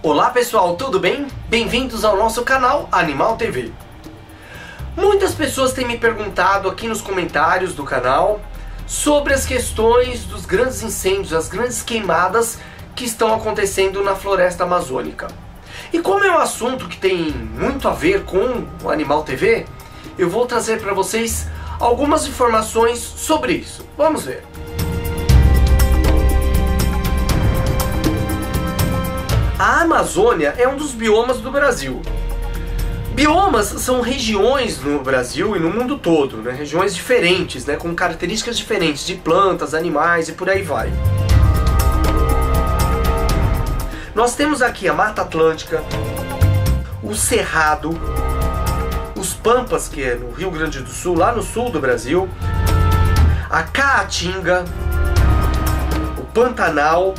Olá pessoal, tudo bem? Bem-vindos ao nosso canal Animal TV. Muitas pessoas têm me perguntado aqui nos comentários do canal sobre as questões dos grandes incêndios, as grandes queimadas que estão acontecendo na floresta amazônica. E como é um assunto que tem muito a ver com o Animal TV, eu vou trazer para vocês algumas informações sobre isso. Vamos ver. A Amazônia é um dos biomas do Brasil. Biomas são regiões no Brasil e no mundo todo, né? Regiões diferentes, né? Com características diferentes de plantas, animais e por aí vai. Nós temos aqui a Mata Atlântica, o Cerrado, os Pampas, que é no Rio Grande do Sul, lá no sul do Brasil, a Caatinga, o Pantanal,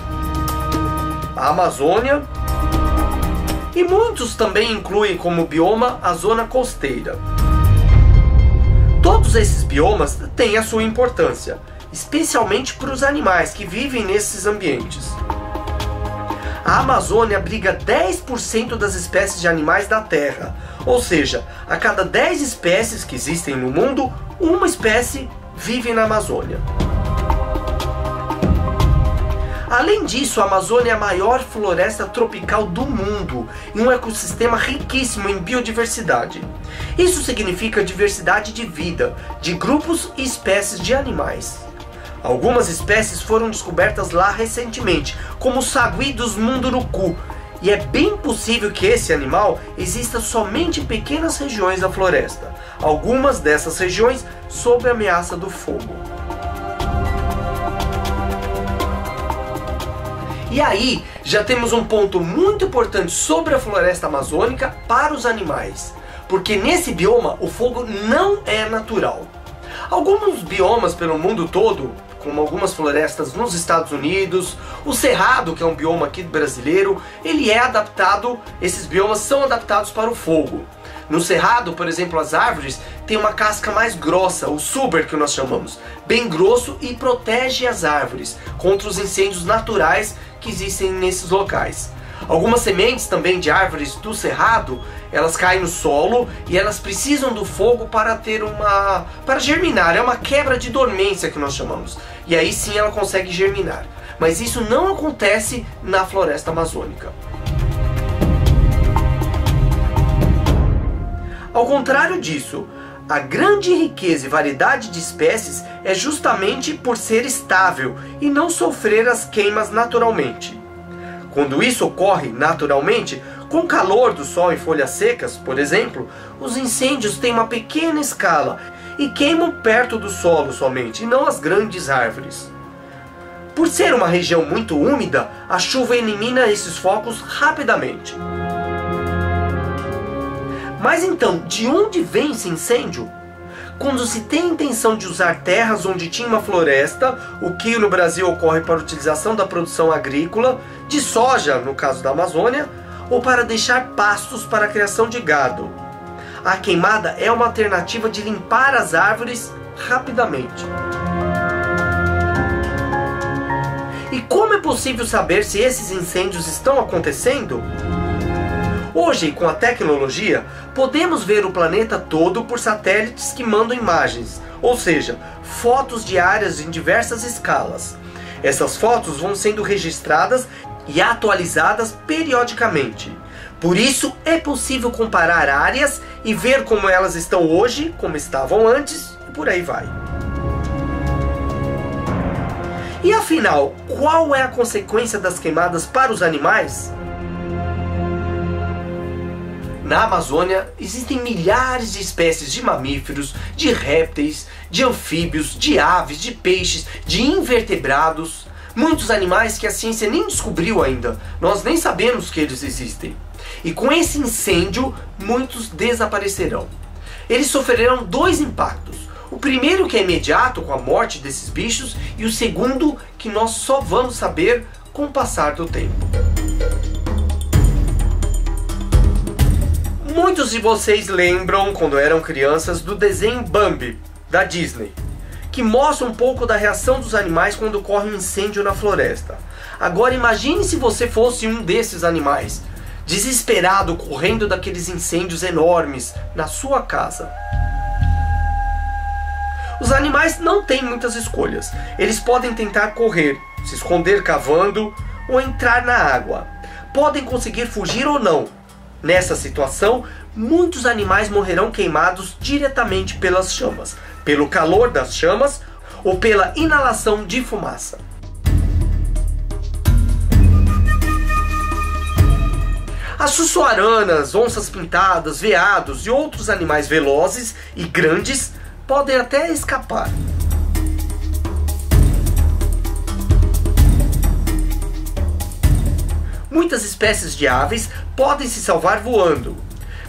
a Amazônia, e muitos também incluem como bioma a zona costeira. Todos esses biomas têm a sua importância, especialmente para os animais que vivem nesses ambientes. A Amazônia abriga 10% das espécies de animais da Terra, ou seja, a cada 10 espécies que existem no mundo, uma espécie vive na Amazônia. Além disso, a Amazônia é a maior floresta tropical do mundo e um ecossistema riquíssimo em biodiversidade. Isso significa diversidade de vida, de grupos e espécies de animais. Algumas espécies foram descobertas lá recentemente, como o sagui dos munduruku, e é bem possível que esse animal exista somente em pequenas regiões da floresta, algumas dessas regiões sob a ameaça do fogo. E aí, já temos um ponto muito importante sobre a floresta amazônica para os animais, porque nesse bioma o fogo não é natural. Alguns biomas pelo mundo todo, como algumas florestas nos Estados Unidos, o Cerrado, que é um bioma aqui brasileiro, ele é adaptado, esses biomas são adaptados para o fogo. No Cerrado, por exemplo, as árvores têm uma casca mais grossa, o suber que nós chamamos, bem grosso, e protege as árvores contra os incêndios naturais que existem nesses locais. Algumas sementes também de árvores do Cerrado, elas caem no solo e elas precisam do fogo para para germinar. É uma quebra de dormência que nós chamamos. E aí sim ela consegue germinar. Mas isso não acontece na floresta amazônica. Ao contrário disso, a grande riqueza e variedade de espécies é justamente por ser estável e não sofrer as queimas naturalmente. Quando isso ocorre naturalmente, com o calor do sol em folhas secas, por exemplo, os incêndios têm uma pequena escala e queimam perto do solo somente, e não as grandes árvores. Por ser uma região muito úmida, a chuva elimina esses focos rapidamente. Mas então, de onde vem esse incêndio? Quando se tem a intenção de usar terras onde tinha uma floresta, o que no Brasil ocorre para a utilização da produção agrícola, de soja, no caso da Amazônia, ou para deixar pastos para a criação de gado. A queimada é uma alternativa de limpar as árvores rapidamente. E como é possível saber se esses incêndios estão acontecendo? Hoje, com a tecnologia, podemos ver o planeta todo por satélites que mandam imagens, ou seja, fotos diárias em diversas escalas. Essas fotos vão sendo registradas e atualizadas periodicamente. Por isso, é possível comparar áreas e ver como elas estão hoje, como estavam antes, e por aí vai. E afinal, qual é a consequência das queimadas para os animais? Na Amazônia existem milhares de espécies de mamíferos, de répteis, de anfíbios, de aves, de peixes, de invertebrados. Muitos animais que a ciência nem descobriu ainda, nós nem sabemos que eles existem. E com esse incêndio, muitos desaparecerão. Eles sofrerão dois impactos. O primeiro, que é imediato, com a morte desses bichos, e o segundo, que nós só vamos saber com o passar do tempo. Muitos de vocês lembram, quando eram crianças, do desenho Bambi, da Disney, que mostra um pouco da reação dos animais quando ocorre um incêndio na floresta. Agora imagine se você fosse um desses animais. desesperado correndo daqueles incêndios enormes na sua casa. Os animais não têm muitas escolhas. Eles podem tentar correr, se esconder cavando ou entrar na água. Podem conseguir fugir ou não. Nessa situação, muitos animais morrerão queimados diretamente pelas chamas, pelo calor das chamas ou pela inalação de fumaça. As suçuaranas, onças pintadas, veados e outros animais velozes e grandes podem até escapar. Muitas espécies de aves podem se salvar voando,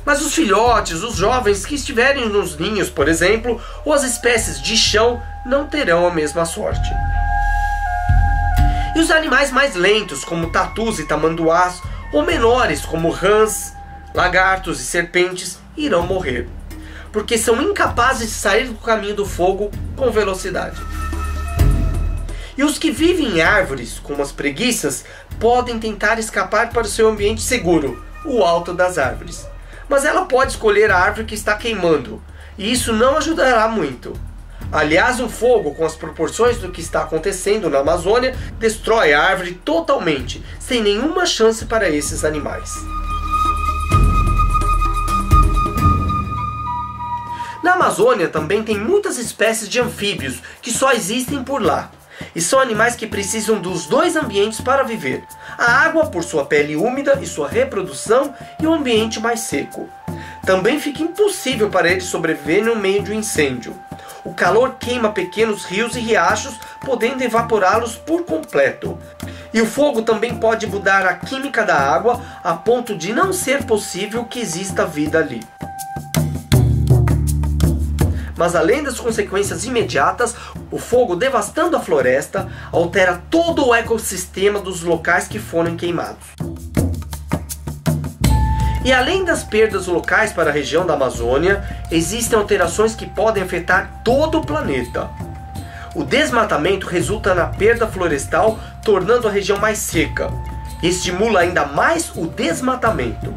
mas os filhotes, os jovens que estiverem nos ninhos, por exemplo, ou as espécies de chão não terão a mesma sorte. E os animais mais lentos, como tatus e tamanduás, ou menores, como rãs, lagartos e serpentes, irão morrer, porque são incapazes de sair do caminho do fogo com velocidade. E os que vivem em árvores, como as preguiças, podem tentar escapar para o seu ambiente seguro, o alto das árvores. Mas ela pode escolher a árvore que está queimando, e isso não ajudará muito. Aliás, um fogo com as proporções do que está acontecendo na Amazônia destrói a árvore totalmente, sem nenhuma chance para esses animais. Na Amazônia também tem muitas espécies de anfíbios que só existem por lá. E são animais que precisam dos dois ambientes para viver. A água por sua pele úmida e sua reprodução e o ambiente mais seco. Também fica impossível para eles sobreviver no meio de um incêndio. O calor queima pequenos rios e riachos, podendo evaporá-los por completo. E o fogo também pode mudar a química da água a ponto de não ser possível que exista vida ali. Mas além das consequências imediatas, o fogo devastando a floresta altera todo o ecossistema dos locais que foram queimados. E além das perdas locais para a região da Amazônia, existem alterações que podem afetar todo o planeta. O desmatamento resulta na perda florestal, tornando a região mais seca, e estimula ainda mais o desmatamento.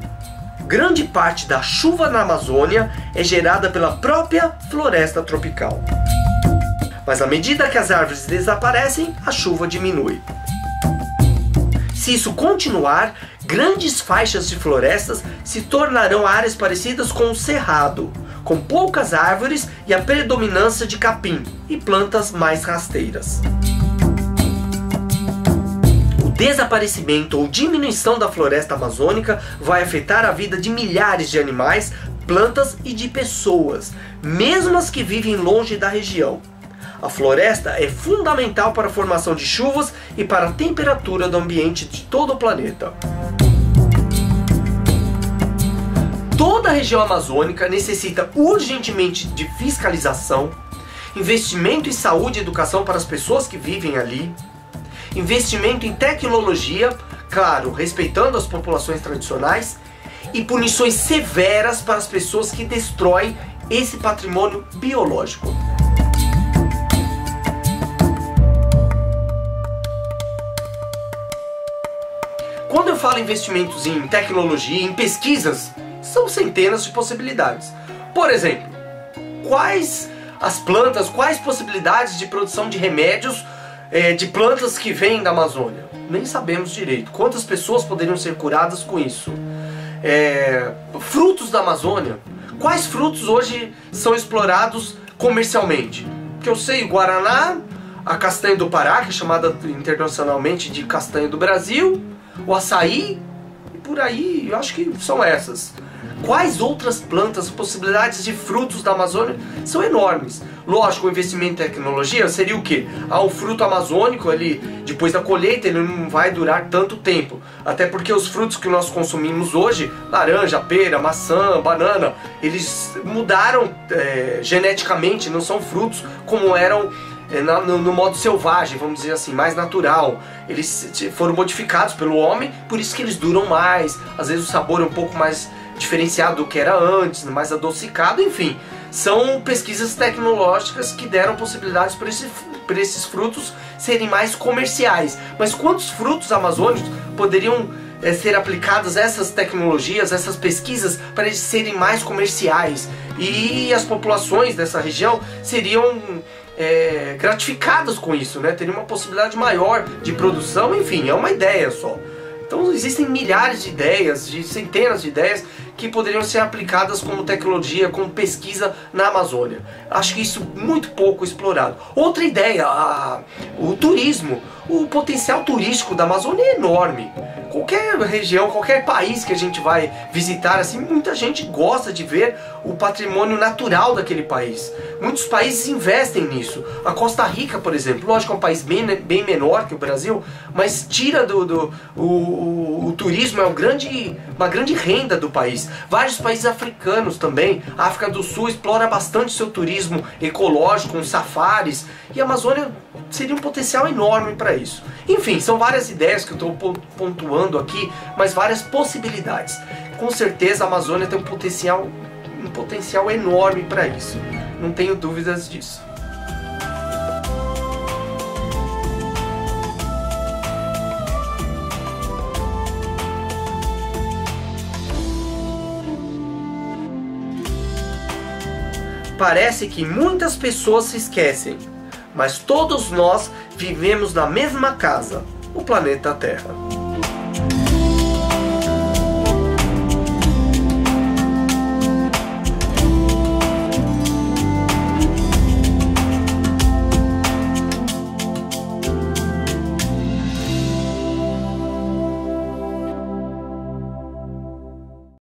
Grande parte da chuva na Amazônia é gerada pela própria floresta tropical. Mas à medida que as árvores desaparecem, a chuva diminui. Se isso continuar, grandes faixas de florestas se tornarão áreas parecidas com o cerrado, com poucas árvores e a predominância de capim e plantas mais rasteiras. Desaparecimento ou diminuição da floresta amazônica vai afetar a vida de milhares de animais, plantas e de pessoas, mesmo as que vivem longe da região. A floresta é fundamental para a formação de chuvas e para a temperatura do ambiente de todo o planeta. Toda a região amazônica necessita urgentemente de fiscalização, investimento em saúde e educação para as pessoas que vivem ali, investimento em tecnologia, claro, respeitando as populações tradicionais, e punições severas para as pessoas que destroem esse patrimônio biológico. Quando eu falo em investimentos em tecnologia, em pesquisas, são centenas de possibilidades. Por exemplo, quais as plantas, quais possibilidades de produção de remédios de plantas que vêm da Amazônia? Nem sabemos direito. Quantas pessoas poderiam ser curadas com isso? Frutos da Amazônia. Quais frutos hoje são explorados comercialmente? Porque eu sei, o guaraná, a castanha do Pará, que é chamada internacionalmente de castanha do Brasil, o açaí, e por aí, eu acho que são essas. Quais outras plantas, possibilidades de frutos da Amazônia são enormes. Lógico, o investimento em tecnologia seria o quê? O fruto amazônico, ele, depois da colheita, ele não vai durar tanto tempo. Até porque os frutos que nós consumimos hoje, laranja, pera, maçã, banana, eles mudaram geneticamente, não são frutos como eram no modo selvagem, vamos dizer assim, mais natural. Eles foram modificados pelo homem, por isso que eles duram mais. Às vezes o sabor é um pouco mais diferenciado do que era antes, mais adocicado, enfim. São pesquisas tecnológicas que deram possibilidades para esses frutos serem mais comerciais. Mas quantos frutos amazônicos poderiam ser aplicadas essas tecnologias, essas pesquisas, para eles serem mais comerciais, e as populações dessa região seriam gratificadas com isso, né? Teriam uma possibilidade maior de produção. Enfim, é uma ideia só. Então existem milhares de ideias, de centenas de ideias que poderiam ser aplicadas como tecnologia, como pesquisa na Amazônia. Acho que isso muito pouco explorado. Outra ideia, o turismo. O potencial turístico da Amazônia é enorme. Qualquer região, qualquer país que a gente vai visitar, assim, muita gente gosta de ver o patrimônio natural daquele país. Muitos países investem nisso. A Costa Rica, por exemplo, lógico, é um país bem menor que o Brasil, mas tira o turismo, é uma grande renda do país. Vários países africanos também. A África do Sul explora bastante seu turismo ecológico, com safaris, e a Amazônia seria um potencial enorme para isso. Enfim, são várias ideias que eu estou pontuando aqui, mas várias possibilidades. Com certeza a Amazônia tem um potencial enorme para isso. Não tenho dúvidas disso. Parece que muitas pessoas se esquecem, mas todos nós vivemos na mesma casa, o planeta Terra.